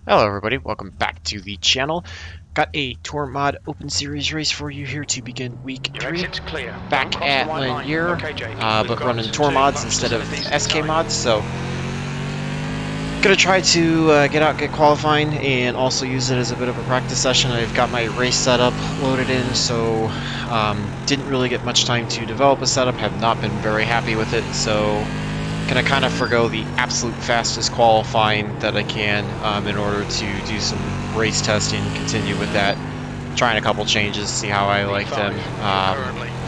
Hello everybody, welcome back to the channel. Got a Tour Mod Open Series race for you here to begin week Your 3. exit's clear. Don't Back cross the at white line. Lanier, Okay, Jake. We've but got running Tour 2 mods laps to instead of 7 SK time. mods, so gonna try to get qualifying and also use it as a bit of a practice session. I've got my race setup loaded in, so didn't really get much time to develop a setup, have not been very happy with it, so gonna kind of forgo the absolute fastest qualifying that I can in order to do some race testing and continue with that. Trying a couple changes, see how I like them.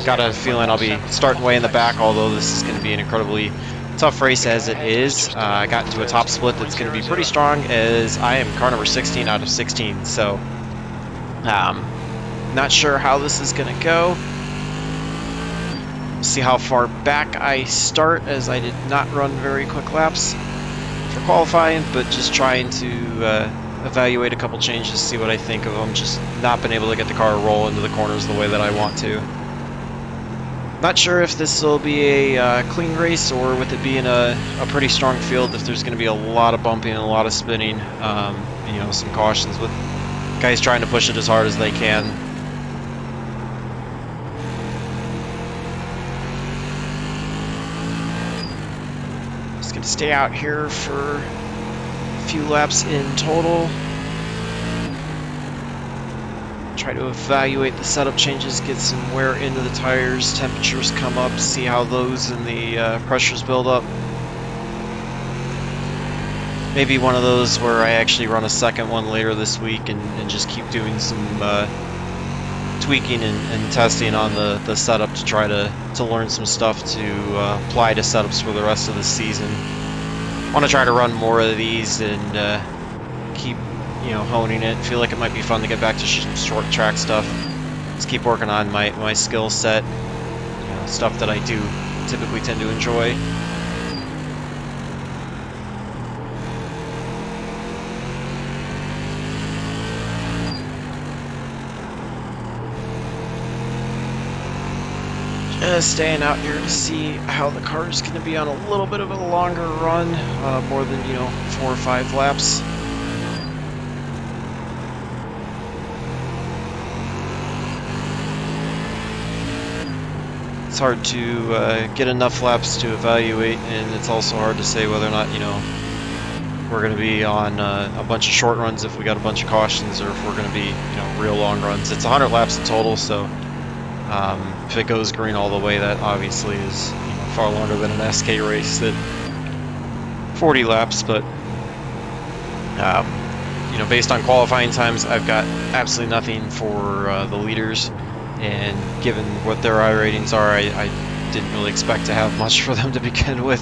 Got a feeling I'll be starting way in the back, although this is going to be an incredibly tough race as it is. I got into a top split that's going to be pretty strong, as I am car number 16 out of 16, so not sure how this is going to go. See how far back I start, as I did not run very quick laps for qualifying, but just trying to evaluate a couple changes, see what I think of them. Just not been able to get the car roll into the corners the way that I want to. Not sure if this will be a clean race, or with it being a pretty strong field, if there's going to be a lot of bumping and a lot of spinning. You know, some cautions with guys trying to push it as hard as they can. Just going to stay out here for a few laps in total. Try to evaluate the setup changes, get some wear into the tires, temperatures come up, see how those and the pressures build up. Maybe one of those where I actually run a second one later this week and just keep doing some tweaking and testing on the setup to try to learn some stuff to apply to setups for the rest of the season. Want to try to run more of these and keep honing it. Feel like it might be fun to get back to some short track stuff. Just keep working on my skill set, stuff that I do typically tend to enjoy. Just staying out here to see how the car is going to be on a little bit of a longer run, more than 4 or 5 laps. It's hard to get enough laps to evaluate, and it's also hard to say whether or not we're going to be on a bunch of short runs if we got a bunch of cautions, or if we're going to be real long runs. It's 100 laps in total, so if it goes green all the way, that obviously is far longer than an SK race at 40 laps. But based on qualifying times, I've got absolutely nothing for the leaders. And given what their I ratings are, I didn't really expect to have much for them to begin with.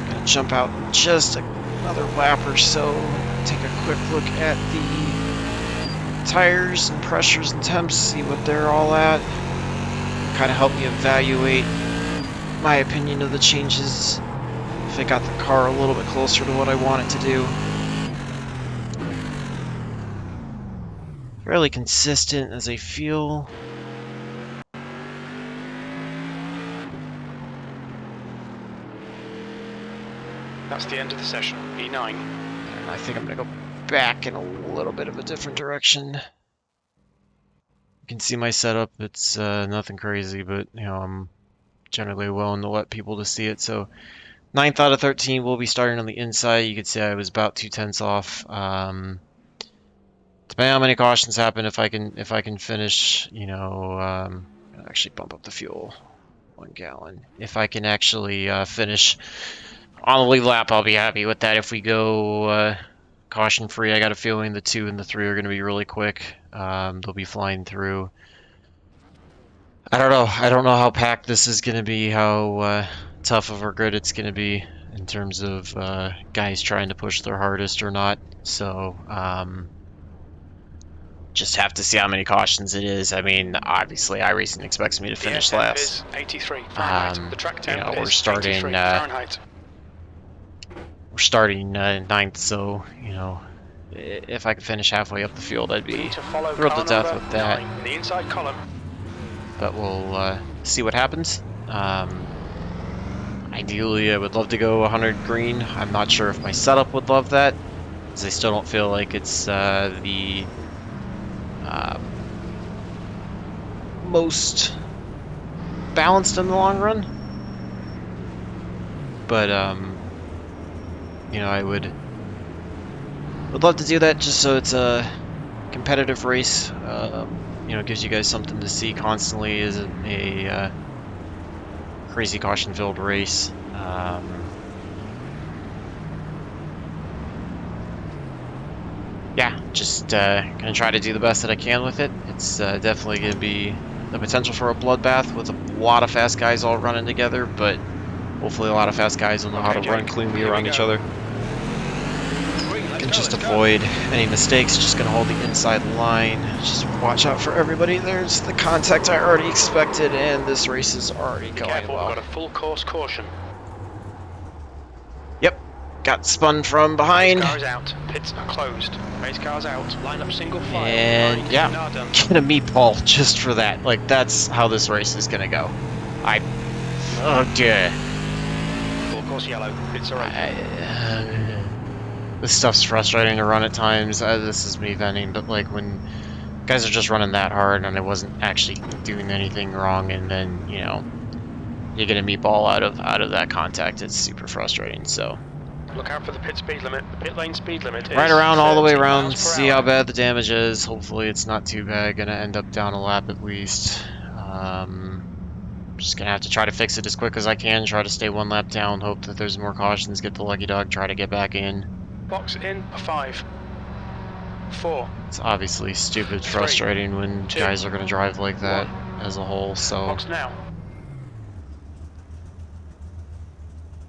Gonna jump out just another lap or so, take a quick look at the tires and pressures and temps, see what they're all at. Kind of help me evaluate my opinion of the changes, if it got the car a little bit closer to what I want it to do. Fairly consistent as I feel. That's the end of the session. E9. And I think I'm going to go back in a little bit of a different direction. You can see my setup. It's nothing crazy, but I'm generally willing to let people to see it. So 9th out of 13 will be starting on the inside. You can see I was about 2/10 off. Depending on how many cautions happen, if I can finish, actually bump up the fuel 1 gallon. If I can actually finish on the lead lap, I'll be happy with that. If we go caution free, I got a feeling the 2 and the 3 are going to be really quick. They'll be flying through. I don't know. I don't know how packed this is going to be, how tough of a grid it's going to be in terms of guys trying to push their hardest or not. So just have to see how many cautions it is. I mean, obviously, iRacing expects me to finish last. 83 Fahrenheit. The track temp we're is starting 83 Fahrenheit. starting ninth, so, you know, if I could finish halfway up the field, I'd We be need to follow thrilled car to death number with that. 9 in the inside column. But we'll see what happens. Ideally, I would love to go 100 green. I'm not sure if my setup would love that, because I still don't feel like it's the most balanced in the long run. But you know, I would love to do that just so it's a competitive race. You know, gives you guys something to see constantly. Isn't a crazy caution-filled race. Yeah, just gonna try to do the best that I can with it. It's definitely gonna be the potential for a bloodbath with a lot of fast guys all running together, but hopefully a lot of fast guys will know how to run cleanly around each other. Can just avoid any mistakes. Just gonna hold the inside line. Just watch out for everybody. There's the contact I already expected, and this race is already going Careful, well. we've got a full course caution. Yep, got spun from behind. Race car is out. Pits are closed. Race car's out. Line up single file. And yeah, get a meatball just for that. Like, that's how this race is gonna go. Oh dear. Full course yellow. Pits are open. This stuff's frustrating to run at times. This is me venting, but like when guys are just running that hard and I wasn't actually doing anything wrong, and then, you know, you get a meatball out of that contact, it's super frustrating. So Look out for the pit speed limit. The pit lane speed limit is right around all the way 30 around, miles per see hour. how bad the damage is. Hopefully it's not too bad. Gonna end up down a lap at least. Just gonna have to try to fix it as quick as I can. Try to stay one lap down. Hope that there's more cautions. Get the lucky dog. Try to get back in. Box in 5, 4. It's obviously stupid, 3, frustrating when 2, guys are gonna drive like that 1. as a whole. So Box now.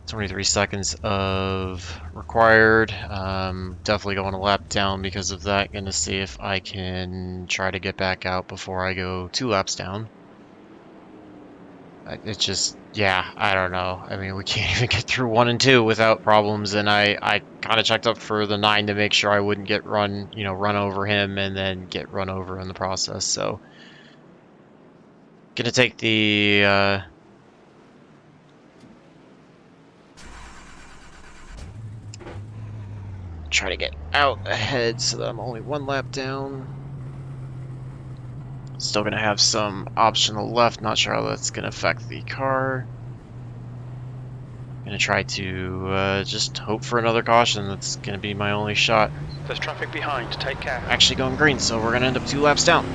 23 seconds of required. Definitely going a lap down because of that. Gonna see if I can try to get back out before I go 2 laps down. It's just, yeah, I don't know. I mean, we can't even get through 1 and 2 without problems, and I kind of checked up for the 9 to make sure I wouldn't get run over him and then get run over in the process. So gonna take the try to get out ahead so that I'm only 1 lap down. Still gonna have some optional left, not sure how that's gonna affect the car. Gonna try to just hope for another caution. That's gonna be my only shot. There's traffic behind. Take care. Actually going green, so we're gonna end up 2 laps down.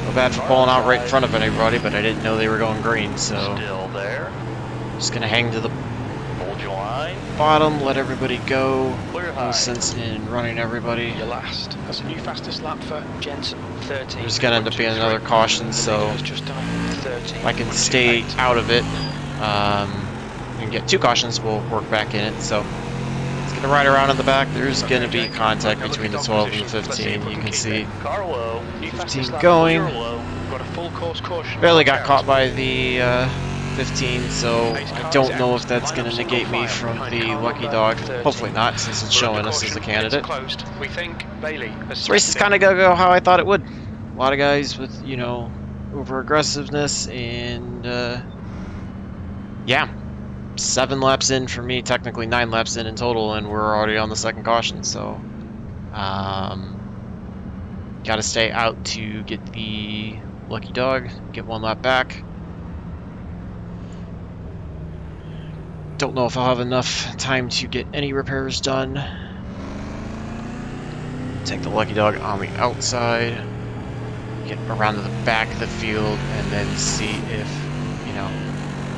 No bad for pulling out right in front of anybody, but I didn't know they were going green, so Still there. just gonna hang to the Hold your line. bottom, let everybody go. Clear high. No sense in running everybody. You're last. That's a new fastest lap for Jensen. 13. There's gonna end up being another caution, so just done 13. if I can stay out of it and get 2 cautions, we'll work back in it. So it's gonna ride around in the back. There's gonna be contact between the 12 and the 15. You can see Car low. 15 going. Clear low. Got a full course caution. Barely got caught by the 15, so I don't know if that's going to negate me from the lucky dog. Hopefully not, since it's showing us as a candidate. We think Bailey has This race is kind of going to go how I thought it would. A lot of guys with, you know, over-aggressiveness, and yeah, 7 laps in for me, technically 9 laps in total, and we're already on the second caution, so got to stay out to get the lucky dog, get 1 lap back. Don't know if I'll have enough time to get any repairs done. Take the lucky dog on the outside, get around to the back of the field, and then see if, you know,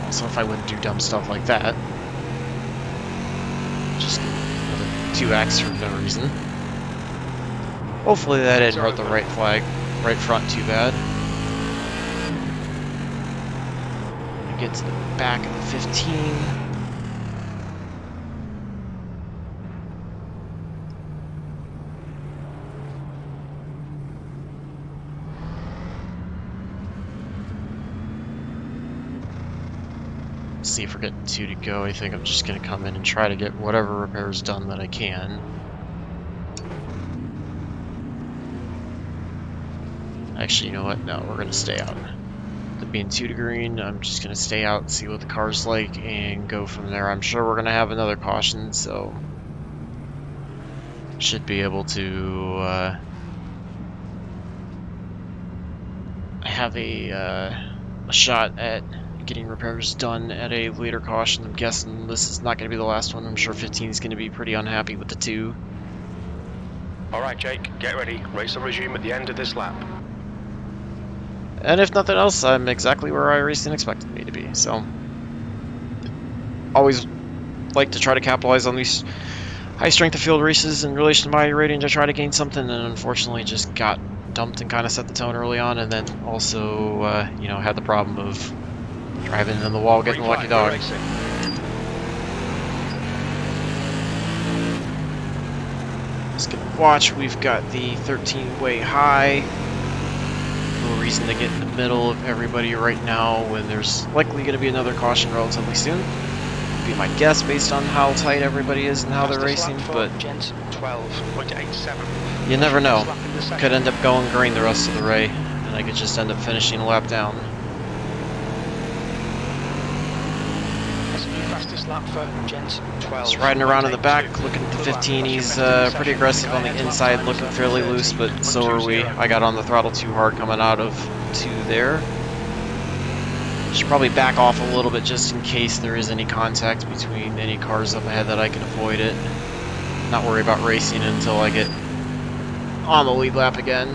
also if I wouldn't do dumb stuff like that. Just another 2X for no reason. Hopefully that didn't hurt the right flag, right front too bad. Get to the back of the 15. see if we're getting 2 to go. I think I'm just going to come in and try to get whatever repairs done that I can. Actually, you know what? No, we're going to stay out. With being 2 to green, I'm just going to stay out, see what the car's like, and go from there. I'm sure we're going to have another caution, so should be able to have a shot at getting repairs done at a later caution. I'm guessing this is not going to be the last one. I'm sure 15 is going to be pretty unhappy with the 2. Alright, Jake, get ready. Race will resume at the end of this lap. And if nothing else, I'm exactly where iRacing expected me to be. So, always like to try to capitalize on these high strength of field races in relation to my rating to try to gain something, and unfortunately just got dumped and kind of set the tone early on, and then also, you know, had the problem of driving in the wall, getting a lucky dog. Just gonna watch. We've got the 13 way high. No reason to get in the middle of everybody right now when there's likely going to be another caution relatively soon. Would be my guess based on how tight everybody is and how they're racing, but 12.87. you never know. Could end up going green the rest of the ray, and I could just end up finishing a lap down. Fastest lap for Gent 12. Just riding around in the back, looking at the 15. He's pretty aggressive on the inside, looking fairly loose, but so are we. I got on the throttle too hard coming out of 2 there. Should probably back off a little bit just in case there is any contact between any cars up ahead that I can avoid it. Not worry about racing until I get on the lead lap again.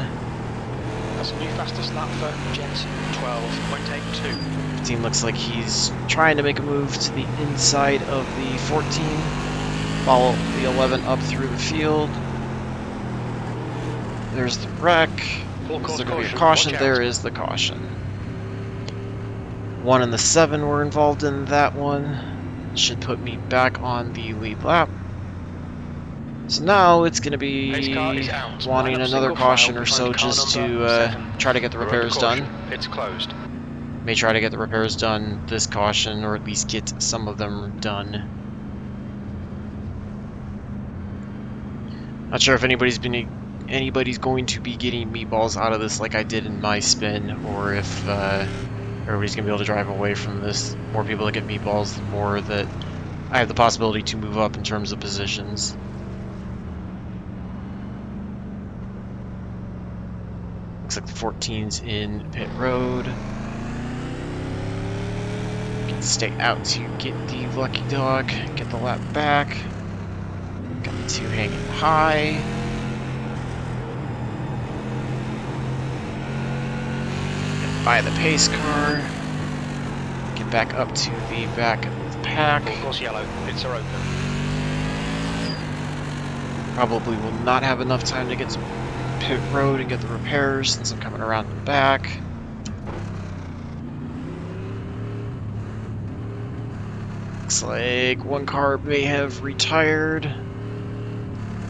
That's a new fastest lap for Gent 12.82. 15 looks like he's trying to make a move to the inside of the 14. Follow the 11 up through the field. There's the wreck. Is there going to be a caution? There is the caution. 1 and the 7 were involved in that one. Should put me back on the lead lap. So now it's going to be wanting another caution or so just to try to get the repairs done. It's closed. May try to get the repairs done this caution, or at least get some of them done. Not sure if anybody's going to be getting meatballs out of this like I did in my spin, or if everybody's going to be able to drive away from this. The more people that get meatballs, the more that I have the possibility to move up in terms of positions. Looks like the 14's in pit road. Stay out to get the lucky dog, get the lap back. Got the 2 hanging high. Get by the pace car. Get back up to the back of the pack. Of course, yellow. Pits are open. Probably will not have enough time to get to pit road and get the repairs since I'm coming around the back. Looks like 1 car may have retired.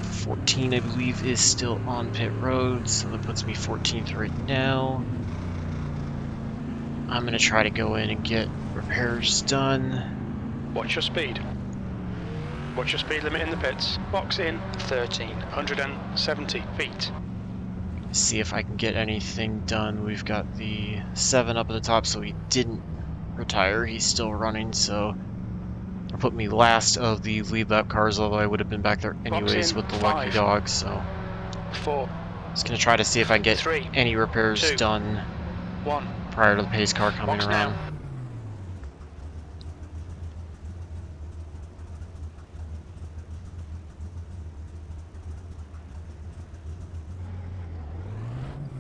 14, I believe, is still on pit road, so that puts me 14th right now. I'm going to try to go in and get repairs done. What's your speed? What's your speed limit in the pits? Box in 1,370 feet. See if I can get anything done. We've got the 7 up at the top, so he didn't retire. He's still running, so it'll put me last of the lead lap cars, although I would have been back there anyways with the lucky dog, so 4. Just going to try to see if I can get 3, any repairs 2, done 1. prior to the pace car coming Box around. now.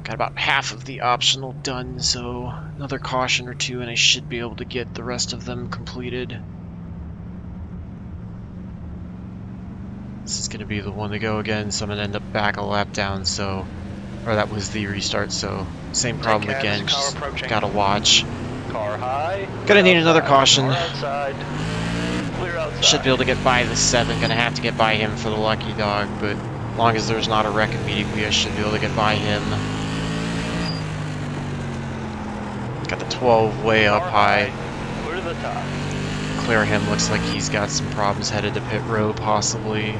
Got about half of the optional done, so another caution or 2 and I should be able to get the rest of them completed. This is going to be the one to go again, so I'm going to end up back a lap down, so... Or that was the restart, so same problem again, just gotta watch. Car high. Gonna need another caution. We're outside. We're outside. Should be able to get by the 7, gonna have to get by him for the lucky dog, but as long as there's not a wreck immediately, I should be able to get by him. Got the 12 way up high. We're to the top. clear him. Looks like he's got some problems headed to pit road, possibly.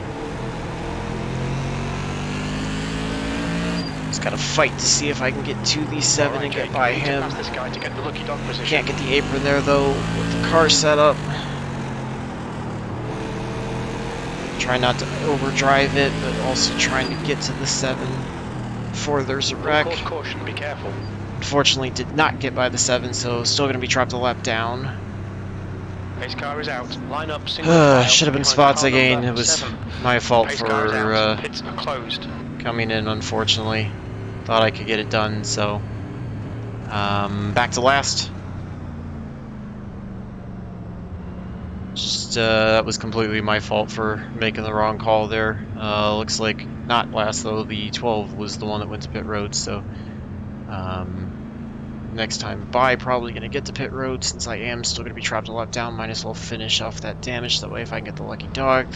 Just gotta fight to see if I can get to the 7 Alright, and Jake, get by you need to him. pass this guy to get the lucky dog position. Can't get the apron there though with the car set up. Try not to overdrive it, but also trying to get to the 7 before there's a wreck. Full course caution, be careful. Unfortunately, did not get by the 7, so still going to be trapped a lap down. Pace car is out. Line up single file. Should have been behind spots car again. number It was 7. my fault Pace for car is out. Pits are closed. coming in, unfortunately. Thought I could get it done, so back to last. Just that was completely my fault for making the wrong call there. Looks like not last though. The 12 was the one that went to pit road, so next time by, probably going to get to pit road. Since I am still going to be trapped a lap down, might as well finish off that damage. That way if I can get the lucky dog,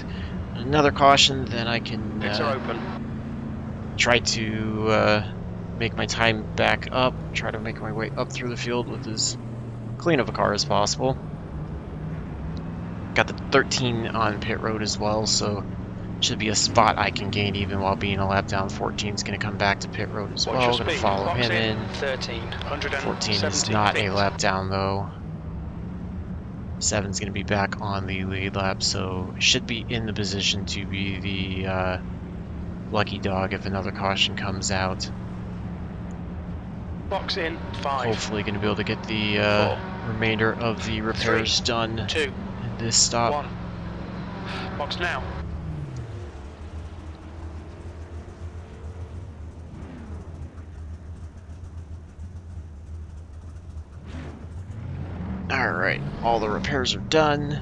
another caution, then I can Pits are open. try to make my time back up, try to make my way up through the field with as clean of a car as possible. Got the 13 on pit road as well, so should be a spot I can gain even while being a lap down. 14 is going to come back to pit road as well. Going to follow him in. 14 is not a lap down though. 7 is going to be back on the lead lap, so should be in the position to be the lucky dog if another caution comes out. Box in 5. Hopefully going to be able to get the remainder of the repairs 3, done 2, in this stop. 1. Box now. Alright, all the repairs are done.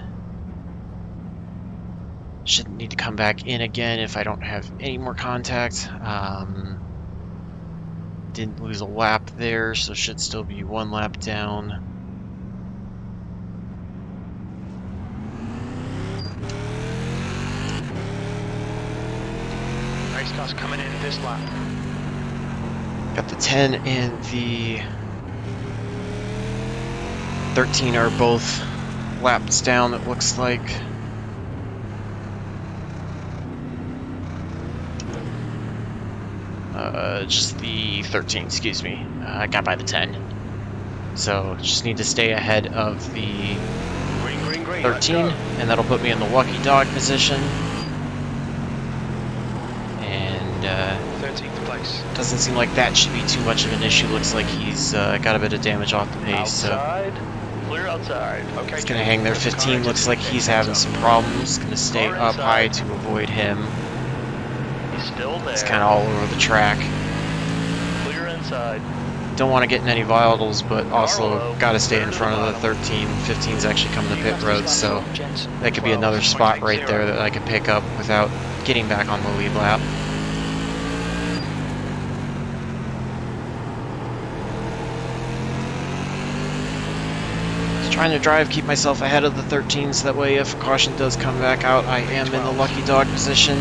Shouldn't need to come back in again if I don't have any more contact. Didn't lose a lap there, so should still be 1 lap down. Race car's coming in this lap. Got the 10 and the 13 are both laps down, it looks like. Just the 13, excuse me. I got by the 10. So just need to stay ahead of the 13, and that'll put me in the lucky dog position. And 13th place. doesn't seem like that should be too much of an issue. Looks like he's got a bit of damage off the pace. So Outside. Clear outside. Okay, he's going to hang there. 15 looks like he's having some problems. Going to stay up high to avoid him. He's still there. He's kind of all over the track. Clear inside. Don't want to get in any vitals, but also got to stay in front of the 13. 15 is actually coming to pit road, so that could be another spot right there that I could pick up without getting back on the lead lap. Just trying to drive, keep myself ahead of the 13, so that way if caution does come back out, I am in the lucky dog position.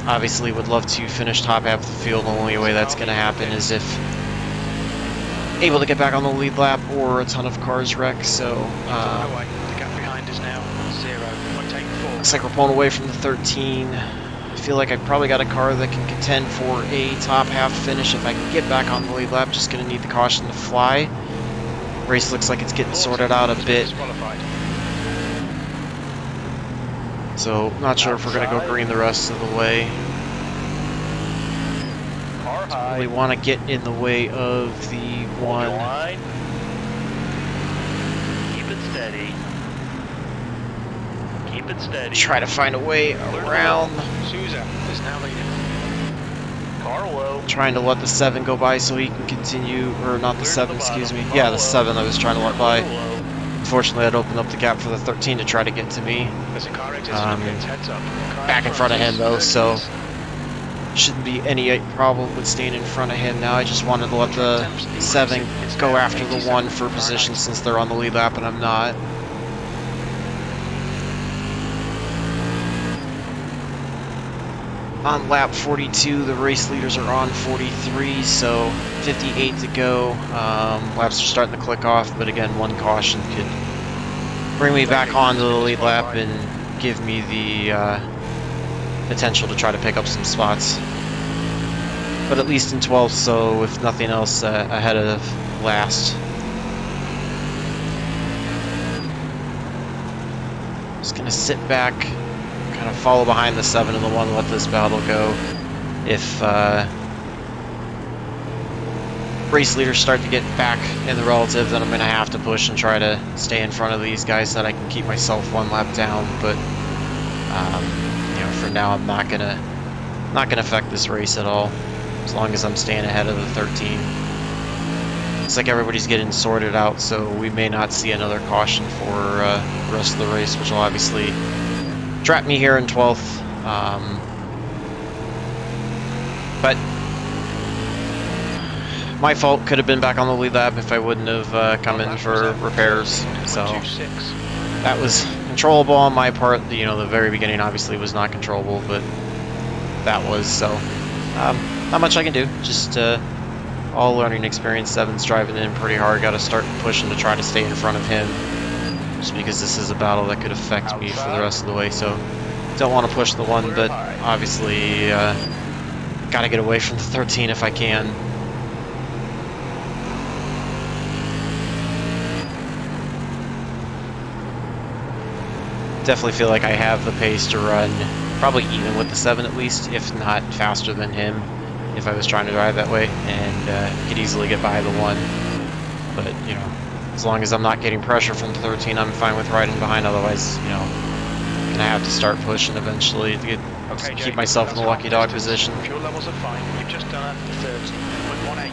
Obviously would love to finish top half of the field. The only way that's going to happen is if able to get back on the lead lap or a ton of cars wreck. So the gap behind is now 0.84. looks like we're pulling away from the 13. I feel like I've probably got a car that can contend for a top half finish if I can get back on the lead lap. Just going to need the caution to fly. Race looks like it's getting sorted out a bit. So, not sure if we're going to go green the rest of the way. Car high. Really want to get in the way of the Hold your one. line. Keep it steady. Keep it steady. Try to find a way around. Souza is now leading. Car low. Trying to let the 7 go by so he can continue, or not the Clear to 7, the excuse me. bottom. Yeah, the 7 I was trying to let by. Car low. Unfortunately, that opened up the gap for the 13 to try to get to me. There's a car exiting pits, heads up. Car Back in front of him though, so is shouldn't be any problem with staying in front of him now. I just wanted to let the 7 go after the 1 for position since they're on the lead lap and I'm not. On lap 42, the race leaders are on 43, so 58 to go. Laps are starting to click off, but again, 1 caution could bring me back onto the lead lap and give me the potential to try to pick up some spots. But at least in 12th, so if nothing else, ahead of last. Just gonna sit back, kind of follow behind the 7 and the 1, let this battle go. If race leaders start to get back in the relative, then I'm gonna have to push and try to stay in front of these guys so that I can keep myself 1 lap down. But you know, for now, I'm not gonna affect this race at all, as long as I'm staying ahead of the 13. Looks like everybody's getting sorted out, so we may not see another caution for the rest of the race, which will obviously trap me here in 12th. But my fault, could have been back on the lead lap if I wouldn't have come in for repairs. So that was controllable on my part. You know, the very beginning obviously was not controllable, but that was, so not much I can do. Just all learning experience. 7's driving in pretty hard. Got to start pushing to try to stay in front of him, just because this is a battle that could affect me for the rest of the way. So don't want to push the 1, but obviously got to get away from the 13 if I can. Definitely feel like I have the pace to run probably even with the 7 at least, if not faster than him, if I was trying to drive that way, and could easily get by the 1. But, you know, as long as I'm not getting pressure from the 13, I'm fine with riding behind. Otherwise, you know, I'm gonna have to start pushing eventually to get, keep myself in the lucky dog position. Fuel levels are fine. You've just done a 13.18.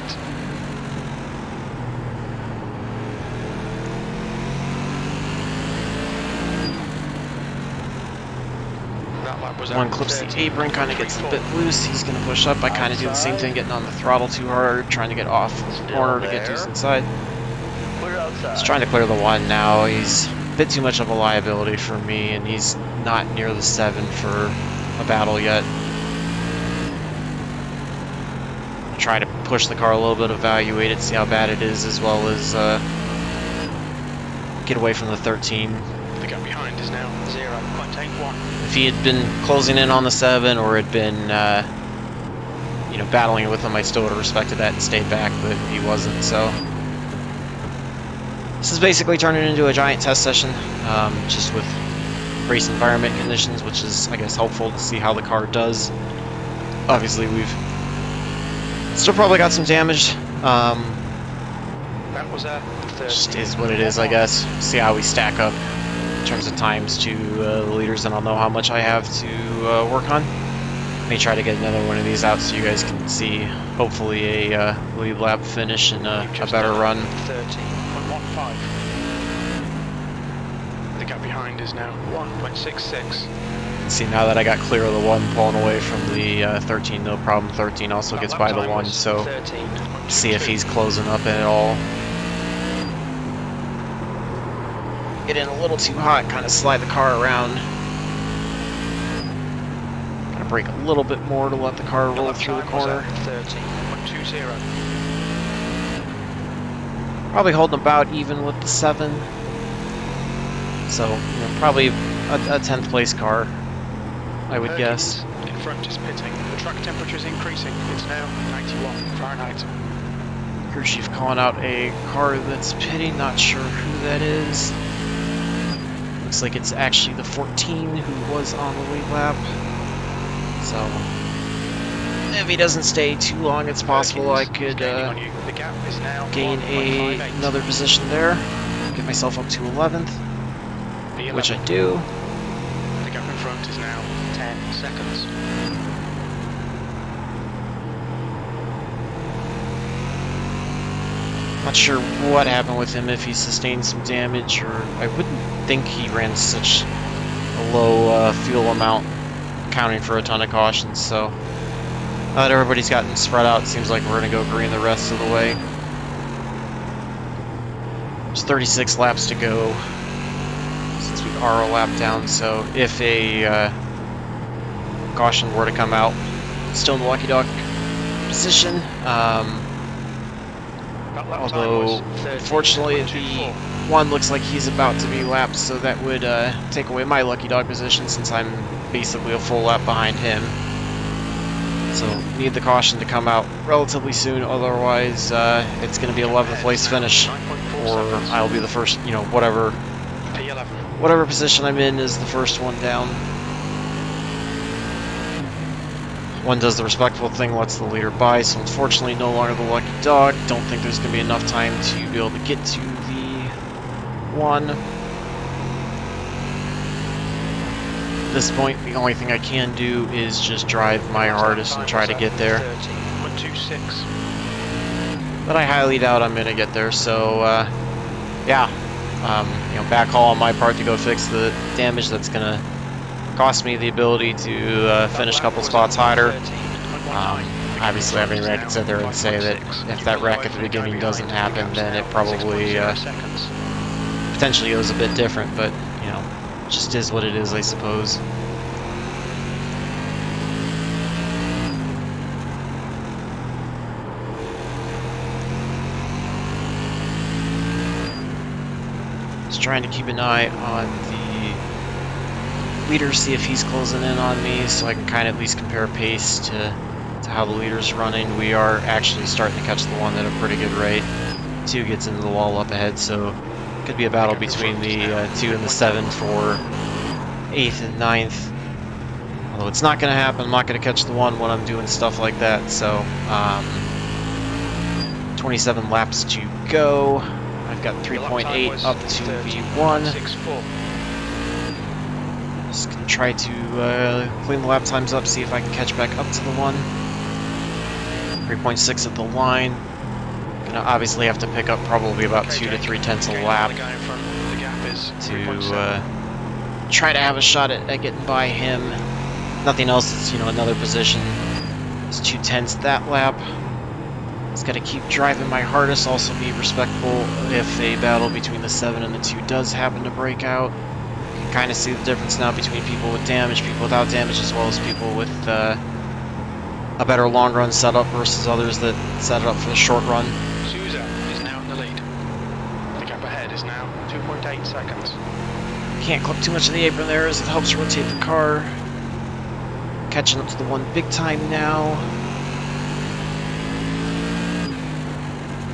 One clips the apron, kind of gets a bit loose. He's going to push up. I kind of do the same thing, getting on the throttle too hard, trying to get off the corner to get decent side. He's trying to clear the 1 now. He's a bit too much of a liability for me, and he's not near the 7 for a battle yet. Try to push the car a little bit, evaluate it, see how bad it is, as well as get away from the 13. The gap behind is now 0.81. If he had been closing in on the 7, or had been, you know, battling with him, I still would have respected that and stayed back, but he wasn't, so. This is basically turning into a giant test session, just with race environment conditions, which is, I guess, helpful to see how the car does. Obviously, we've still probably got some damage. That was a just is what it is, I guess. See how we stack up in terms of times to the leaders, and I'll know how much I have to work on. May try to get another one of these out so you guys can see, hopefully, a lead lap finish and a better run. 13.15. The gap behind is now 1.66. See, now that I got clear of the 1 pulling away from the 13, no problem. 13 also gets by the 1, so see if he's closing up at all. Get in a little too hot, kind of slide the car around. Gotta brake a little bit more to let the car roll through the corner. 13.20. Probably holding about even with the 7. So, you know, probably a 10th place car, I would guess. In front is pitting. The track temperature is increasing. It's now 91 Fahrenheit. CrewChief calling out a car that's pitting. Not sure who that is. Looks like it's actually the 14 who was on the lead lap. So, if he doesn't stay too long, it's possible I could gain another position there. Get myself up to 11th, which I do. The gap in front is now 10 seconds. Not sure what happened with him, if he sustained some damage, or I wouldn't think he ran such a low fuel amount, accounting for a ton of cautions. So now that everybody's gotten spread out, it seems like we're going to go green the rest of the way. There's 36 laps to go since we are a lap down, so if a caution were to come out, still in the lucky dog position. Although, unfortunately, the 1 looks like he's about to be lapped, so that would take away my lucky dog position since I'm basically a full lap behind him. So need the caution to come out relatively soon, otherwise it's going to be 11th place finish, or I'll be the first, you know, whatever position I'm in is the first one down. One does the respectful thing, lets the leader by, so unfortunately no longer the lucky dog. Don't think there's going to be enough time to be able to get to the 1. At this point, the only thing I can do is just drive my hardest and try to get there. 13.26. But I highly doubt I'm going to get there, so yeah. You know, backhaul on my part to go fix the damage that's going to cost me the ability to finish a couple spots higher. Obviously, I mean, I could sit there and say that if that wreck at the beginning doesn't happen, then it probably potentially goes a bit different, but, you know, it just is what it is, I suppose. Just trying to keep an eye on the leader, see if he's closing in on me, so I can kind of at least compare pace to how the leader's running. We are actually starting to catch the 1 at a pretty good rate. 2 gets into the wall up ahead, so it could be a battle between the 2 and the 7 for 8th and 9th. Although it's not going to happen, I'm not going to catch the 1 when I'm doing stuff like that, so 27 laps to go. I've got 3.8 up to the 1. Just gonna try to clean the lap times up, see if I can catch back up to the 1. 3.6 at the line. Gonna obviously have to pick up probably about 2 to 3/10 a lap to try to have a shot at getting by him. Nothing else is, you know, another position. It's 2/10 that lap. Just gotta keep driving my hardest, also be respectful if a battle between the 7 and the 2 does happen to break out. Kind of see the difference now between people with damage, people without damage, as well as people with a better long run setup versus others that set it up for the short run. Souza is now in the lead. The gap ahead is now 2.8 seconds. Can't clip too much of the apron there as it helps rotate the car. Catching up to the 1 big time now.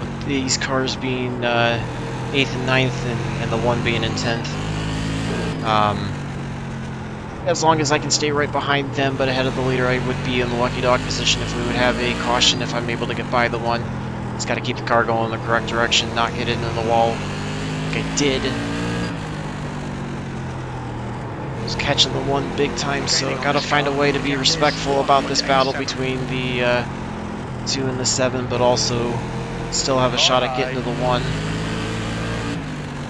With these cars being 8th and 9th and the 1 being in 10th. As long as I can stay right behind them but ahead of the leader, I would be in the lucky dog position if we would have a caution if I'm able to get by the 1. Just got to keep the car going in the correct direction, not get into the wall like I did. Was catching the 1 big time, so got to find a way to be respectful about this battle between the 2 and the 7, but also still have a shot at getting to the 1.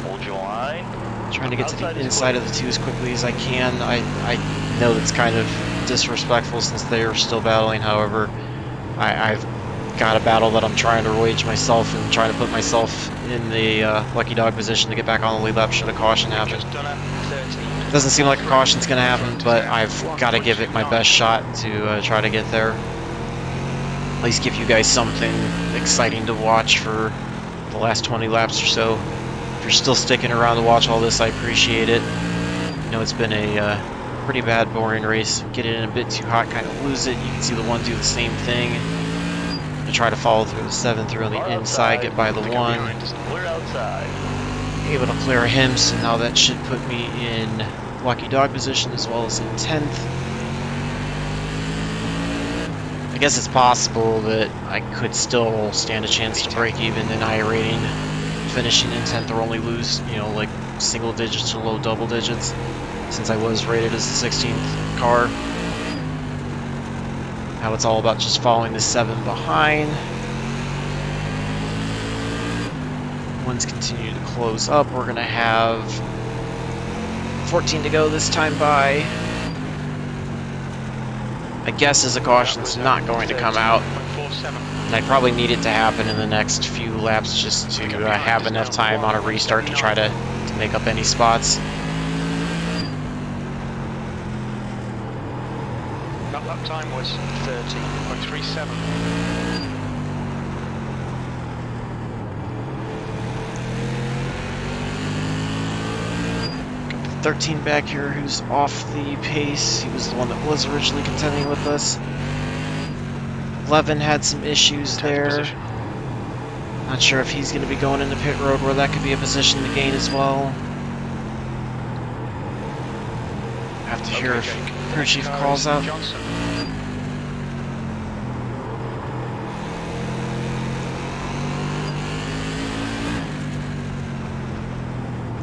Hold your line. Trying to get to the inside of the 2 as quickly as I can. I know that's kind of disrespectful since they are still battling. However, I've got a battle that I'm trying to wage myself and trying to put myself in the lucky dog position to get back on the lead lap should a caution happen. Doesn't seem like a caution's going to happen, but I've got to give it my best shot to try to get there. At least give you guys something exciting to watch for the last 20 laps or so. If you're still sticking around to watch all this, I appreciate it. I know it's been a pretty bad, boring race. Get it in a bit too hot, kind of lose it. You can see the 1 do the same thing. To try to follow through the 7 through on the inside, get by the 1. We're outside. Able to clear him, so now that should put me in lucky dog position as well as in 10th. I guess it's possible that I could still stand a chance to break even in iRating, finishing in 10th, or only lose, you know, like single digits to low double digits, since I was rated as the 16th car. Now it's all about just following the 7 behind. One's continue to close up. We're going to have 14 to go this time by. I guess as a caution's not going to come out. And I probably need it to happen in the next few laps just to have enough time on a restart to try to make up any spots. That lap time was 30.37. 13 back here who's off the pace. He was the one that was originally contending with us. 11 had some issues there. Position. Not sure if he's going to be going into pit road where that could be a position to gain as well. Have to hear if CrewChief calls out. Johnson.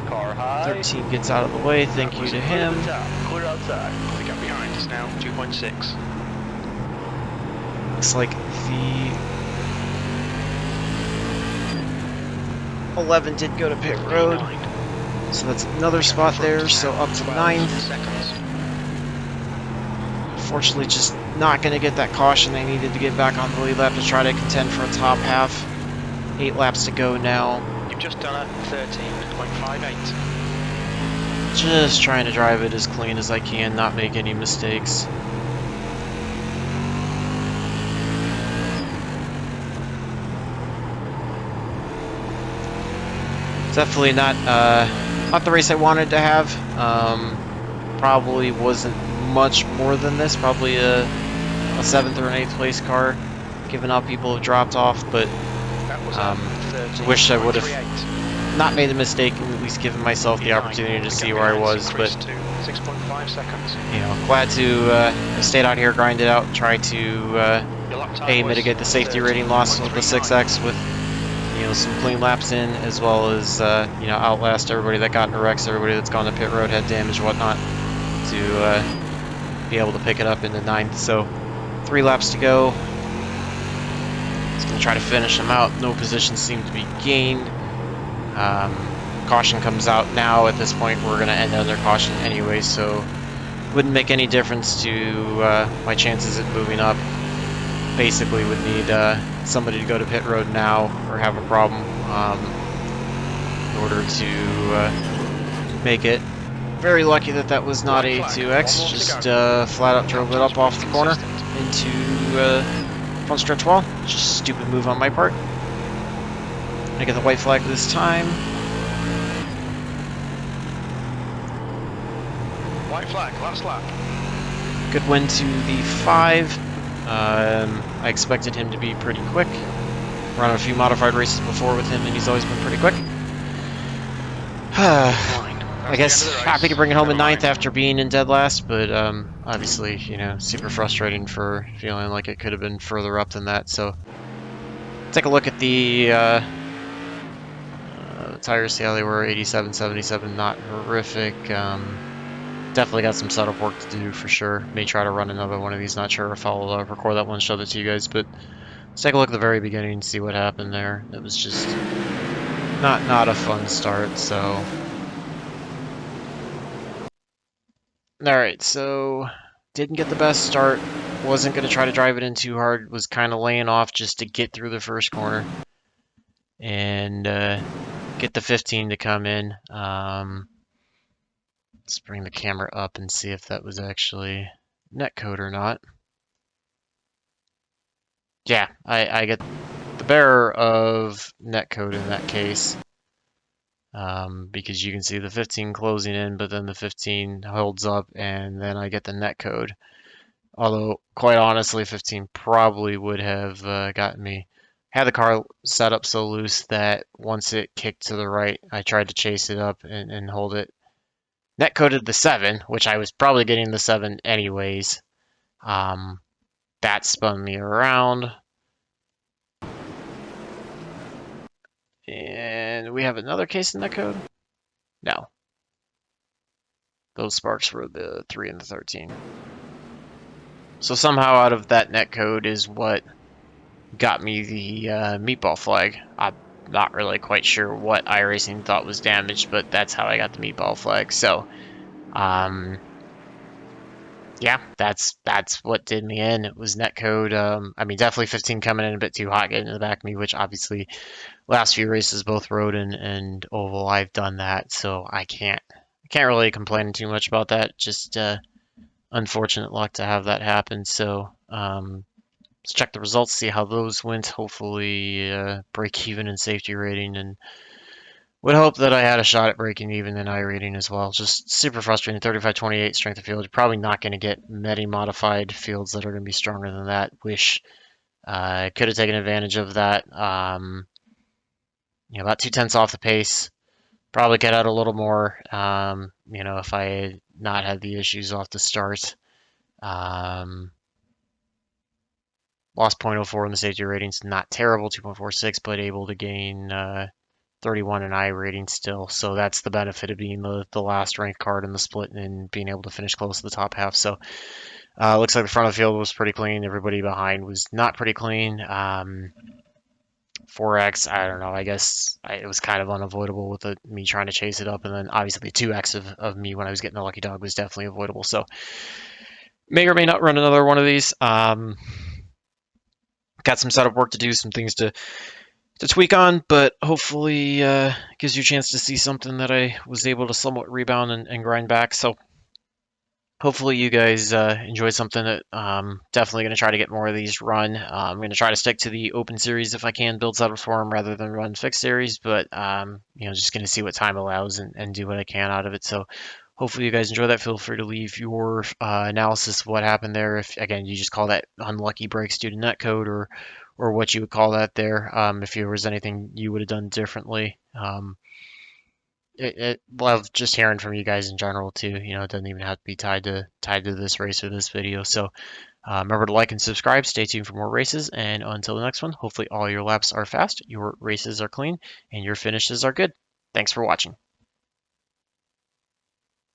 Car high. 13 gets out of the way, thank you to him. Clear outside. The gap behind is now 2.6. Looks like the 11 did go to pit road, so that's another spot there, so up to 9th. Seconds. Unfortunately, just not going to get that caution they needed to get back on the lead lap to try to contend for a top half. 8 laps to go now. You've just done a 13.58. Just trying to drive it as clean as I can, not make any mistakes. Definitely not the race I wanted to have. Probably wasn't much more than this. Probably a 7th or an 8th place car, given how people have dropped off. But That was wish I would have not made the mistake and at least given myself the opportunity to see where I was. But 6.5 seconds. you know, glad to have stayed out here, grind it out, try to Your lap time was mitigate the safety rating loss with the 6X with, you know, some clean laps in, as well as you know, outlast everybody that got into wrecks, everybody that's gone to pit road, had damage, whatnot, to be able to pick it up in the 9th. So 3 laps to go. Just gonna try to finish them out. No positions seem to be gained. Caution comes out now. At this point, we're gonna end under caution anyway, so wouldn't make any difference to my chances at moving up. Basically would need somebody to go to pit road now or have a problem in order to make it. Very lucky that that was not a 2X, just flat out drove it up off the corner into front stretch wall. Just a stupid move on my part. I get the white flag this time. White flag, last lap. Good win to the 5. I expected him to be pretty quick. Run a few modified races before with him, and he's always been pretty quick. I guess happy to bring it home in 9th after being in dead last, but obviously, you know, super frustrating for feeling like it could have been further up than that. So, take a look at the tires. See how they were. 87, 77, not horrific. Definitely got some setup work to do for sure. May try to run another one of these. Not sure if I'll record that one, show that to you guys, but let's take a look at the very beginning and see what happened there. It was just not a fun start. So, all right. So didn't get the best start. Wasn't going to try to drive it in too hard. Was kind of laying off just to get through the first corner and get the 15 to come in. Let's bring the camera up and see if that was actually netcode or not. Yeah, I get the bearer of netcode in that case. Because you can see the 15 closing in, but then the 15 holds up, and then I get the netcode. Although, quite honestly, 15 probably would have gotten me. Had the car set up so loose that once it kicked to the right, I tried to chase it up and hold it. Netcoded the 7, which I was probably getting the 7 anyways. That spun me around. And we have another case in netcode? No. Those sparks were the 3 and the 13. So somehow out of that netcode is what got me the meatball flag. I'm not really quite sure what iRacing thought was damaged, but that's how I got the meatball flag. So, yeah, that's what did me in. It was netcode. I mean, definitely 15 coming in a bit too hot, getting in the back of me, which obviously last few races, both road and oval, I've done that, so I can't really complain too much about that. Just unfortunate luck to have that happen. So let's check the results, see how those went. Hopefully break even in safety rating, and Would hope that I had a shot at breaking even in iRating as well. Just super frustrating. 35-28 strength of field. You're probably not going to get many modified fields that are going to be stronger than that. Wish I could have taken advantage of that. About 2/10 off the pace. Probably get out a little more. If I had not had the issues off the start. Lost 0.04 in the safety ratings. Not terrible, 2.46, but able to gain 31 in iRating still. So that's the benefit of being the last ranked card in the split and being able to finish close to the top half. So looks like the front of the field was pretty clean. Everybody behind was not pretty clean. 4X, I don't know. I guess it was kind of unavoidable with me trying to chase it up. And then obviously the 2X of me when I was getting the lucky dog was definitely avoidable. So may or may not run another one of these. Got some setup work to do, some things to tweak on, but hopefully gives you a chance to see something that I was able to somewhat rebound and grind back. So hopefully you guys enjoyed something that definitely going to try to get more of these run. I'm going to try to stick to the open series if I can, build setups for them rather than run fixed series, but just going to see what time allows and do what I can out of it. So hopefully you guys enjoy that. Feel free to leave your analysis of what happened there. If, again, you just call that unlucky breaks due to netcode or what you would call that there. If there was anything you would have done differently. Love just hearing from you guys in general too. It doesn't even have to be tied to this race or this video. So remember to like and subscribe. Stay tuned for more races. And until the next one, hopefully all your laps are fast, your races are clean, and your finishes are good. Thanks for watching.